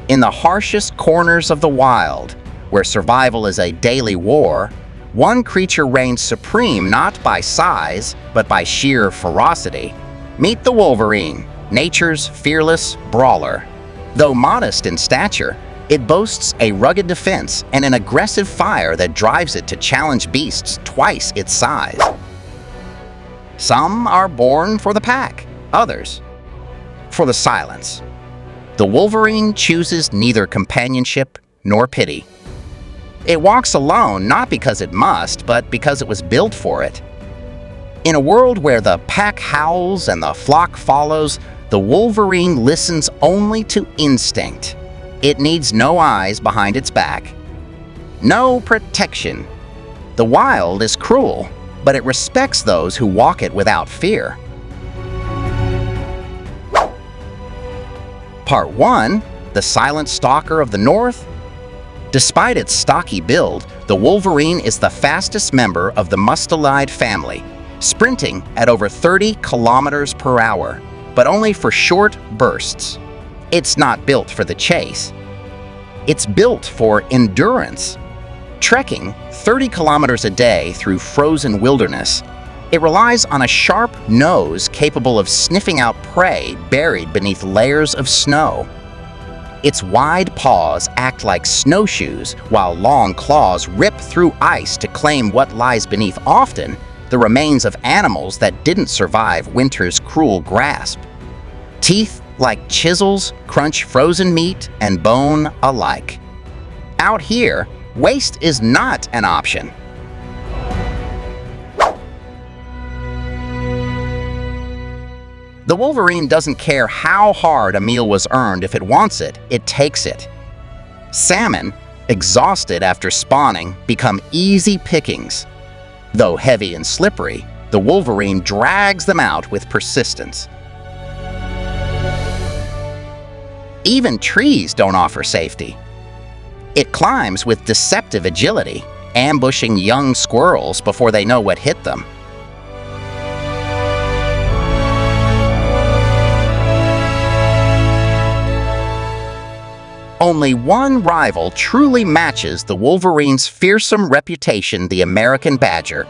In the harshest corners of the wild, where survival is a daily war, one creature reigns supreme not by size, but by sheer ferocity. Meet the Wolverine, nature's fearless brawler. Though modest in stature, it boasts a rugged defense and an aggressive fire that drives it to challenge beasts twice its size. Some are born for the pack, others for the silence. The Wolverine chooses neither companionship nor pity. It walks alone not because it must, but because it was built for it. In a world where the pack howls and the flock follows, the Wolverine listens only to instinct. It needs no eyes behind its back, no protection. The wild is cruel, but it respects those who walk it without fear. Part 1. The Silent Stalker of the North. Despite its stocky build, the Wolverine is the fastest member of the mustelid family, sprinting at over 30 kilometers per hour, but only for short bursts. It's not built for the chase. It's built for endurance. Trekking 30 kilometers a day through frozen wilderness, it relies on a sharp nose capable of sniffing out prey buried beneath layers of snow. Its wide paws act like snowshoes, while long claws rip through ice to claim what lies beneath, often the remains of animals that didn't survive winter's cruel grasp. Teeth like chisels crunch frozen meat and bone alike. Out here, waste is not an option. The Wolverine doesn't care how hard a meal was earned. If it wants it, it takes it. Salmon, exhausted after spawning, become easy pickings. Though heavy and slippery, the Wolverine drags them out with persistence. Even trees don't offer safety. It climbs with deceptive agility, ambushing young squirrels before they know what hit them. Only one rival truly matches the Wolverine's fearsome reputation: the American Badger.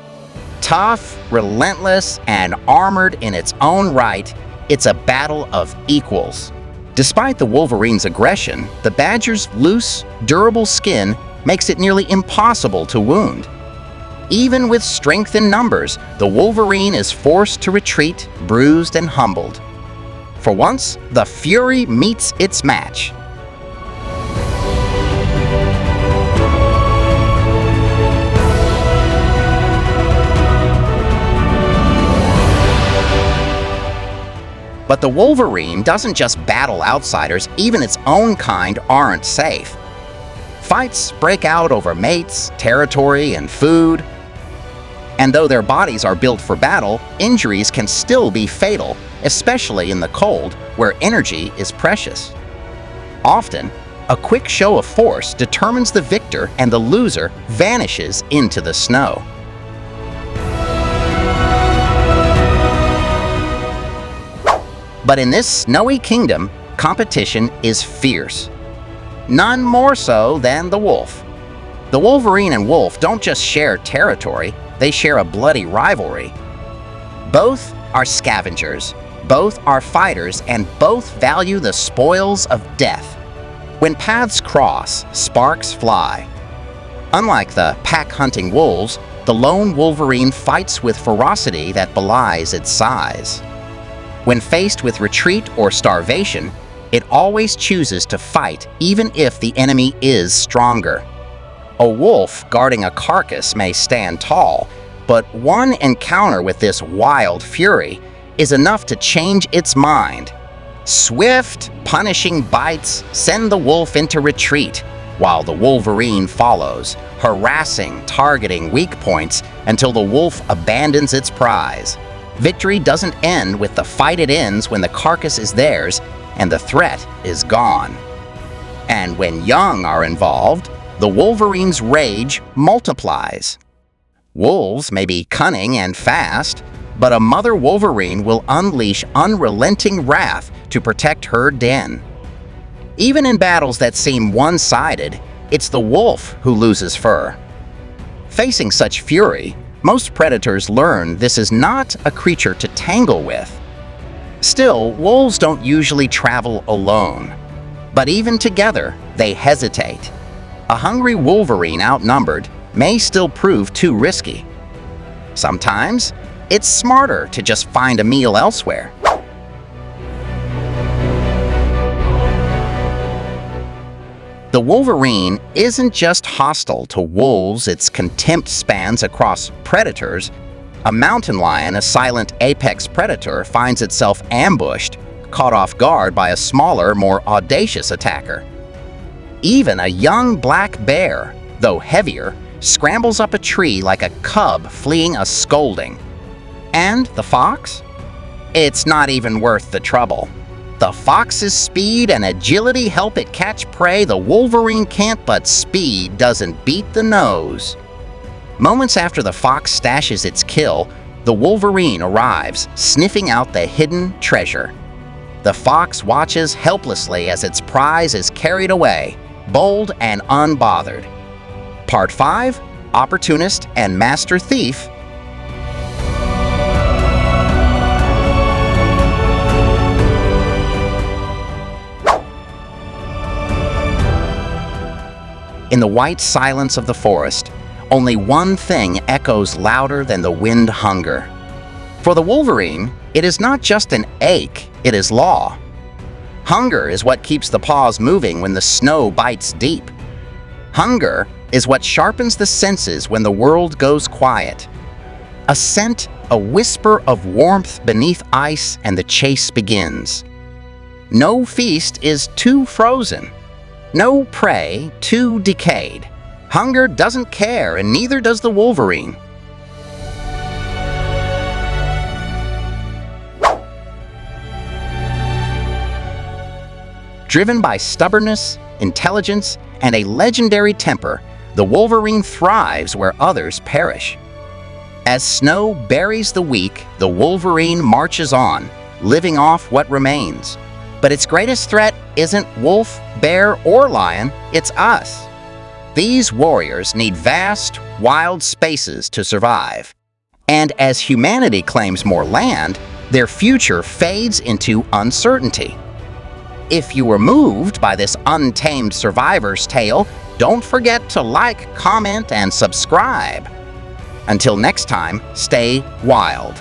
Tough, relentless, and armored in its own right, it's a battle of equals. Despite the Wolverine's aggression, the Badger's loose, durable skin makes it nearly impossible to wound. Even with strength in numbers, the Wolverine is forced to retreat, bruised and humbled. For once, the Fury meets its match. But the Wolverine doesn't just battle outsiders, even its own kind aren't safe. Fights break out over mates, territory, and food. And though their bodies are built for battle, injuries can still be fatal, especially in the cold, where energy is precious. Often, a quick show of force determines the victor, and the loser vanishes into the snow. But in this snowy kingdom, competition is fierce. None more so than the wolf. The Wolverine and wolf don't just share territory, they share a bloody rivalry. Both are scavengers, both are fighters, and both value the spoils of death. When paths cross, sparks fly. Unlike the pack-hunting wolves, the lone Wolverine fights with ferocity that belies its size. When faced with retreat or starvation, it always chooses to fight even if the enemy is stronger. A wolf guarding a carcass may stand tall, but one encounter with this wild fury is enough to change its mind. Swift, punishing bites send the wolf into retreat, while the Wolverine follows, harassing, targeting weak points until the wolf abandons its prize. Victory doesn't end with the fight, it ends when the carcass is theirs and the threat is gone. And when young are involved, the Wolverine's rage multiplies. Wolves may be cunning and fast, but a mother Wolverine will unleash unrelenting wrath to protect her den. Even in battles that seem one-sided, it's the wolf who loses fur. Facing such fury, most predators learn this is not a creature to tangle with. Still, wolves don't usually travel alone. But even together, they hesitate. A hungry wolverine outnumbered may still prove too risky. Sometimes, it's smarter to just find a meal elsewhere. The wolverine isn't just hostile to wolves, its contempt spans across predators. A mountain lion, a silent apex predator, finds itself ambushed, caught off guard by a smaller, more audacious attacker. Even a young black bear, though heavier, scrambles up a tree like a cub fleeing a scolding. And the fox? It's not even worth the trouble. The fox's speed and agility help it catch prey the wolverine can't, but speed doesn't beat the nose. Moments after the fox stashes its kill, the wolverine arrives, sniffing out the hidden treasure. The fox watches helplessly as its prize is carried away, bold and unbothered. Part 5, Opportunist and Master Thief. In the white silence of the forest, only one thing echoes louder than the wind: hunger. For the wolverine, it is not just an ache, it is law. Hunger is what keeps the paws moving when the snow bites deep. Hunger is what sharpens the senses when the world goes quiet. A scent, a whisper of warmth beneath ice, and the chase begins. No feast is too frozen. No prey too decayed. Hunger doesn't care, and neither does the wolverine. Driven by stubbornness, intelligence, and a legendary temper, the wolverine thrives where others perish. As snow buries the weak, the wolverine marches on, living off what remains. But its greatest threat isn't wolf, bear, or lion, it's us. These warriors need vast, wild spaces to survive. And as humanity claims more land, their future fades into uncertainty. If you were moved by this untamed survivor's tale, don't forget to like, comment, and subscribe. Until next time, stay wild.